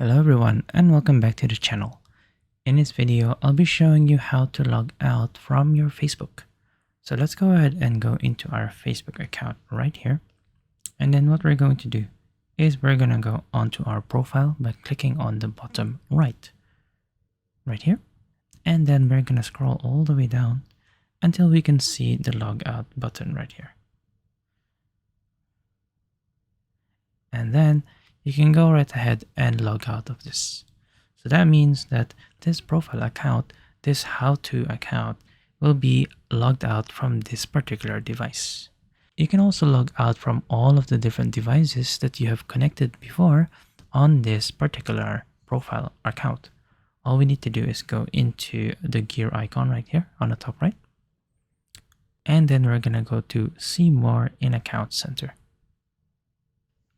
Hello everyone and welcome back to the channel. In this video, I'll be showing you how to log out from your Facebook. So let's go ahead and go into our Facebook account right here. And then what we're going to do is we're going to go onto our profile by clicking on the bottom right here. And then we're going to scroll all the way down until we can see the logout button right here. And then you can go right ahead and log out of this. So that means that this profile account, this how-to account, will be logged out from this particular device. You can also log out from all of the different devices that you have connected before on this particular profile account. All we need to do is go into the gear icon right here on the top right. And then we're going to go to see more in Account Center.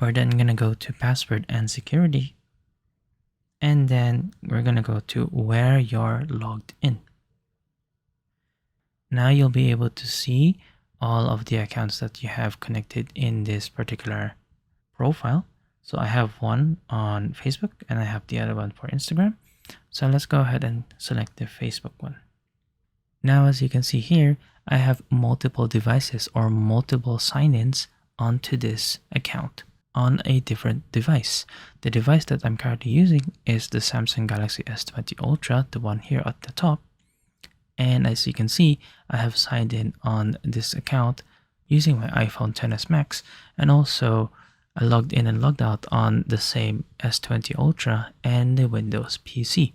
We're then going to go to password and security. And then we're going to go to where you're logged in. Now you'll be able to see all of the accounts that you have connected in this particular profile. So I have one on Facebook and I have the other one for Instagram. So let's go ahead and select the Facebook one. Now, as you can see here, I have multiple devices or multiple sign-ins onto this account on a different device. The device that I'm currently using is the Samsung Galaxy S20 Ultra, the one here at the top. And as you can see, I have signed in on this account using my iPhone XS Max, and also I logged in and logged out on the same S20 Ultra and the Windows PC.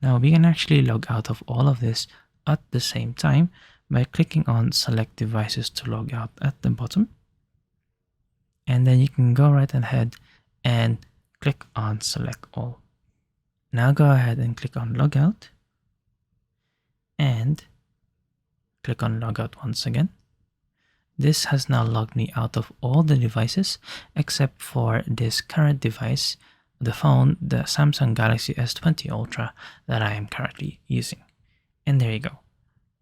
Now we can actually log out of all of this at the same time by clicking on Select Devices to log out at the bottom. And then you can go right ahead and click on Select All. Now go ahead and click on Logout and click on Logout once again. This has now logged me out of all the devices except for this current device, the phone, the Samsung Galaxy S20 Ultra that I am currently using. And there you go.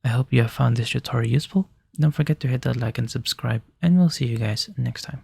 I hope you have found this tutorial useful. Don't forget to hit that like and subscribe, and we'll see you guys next time.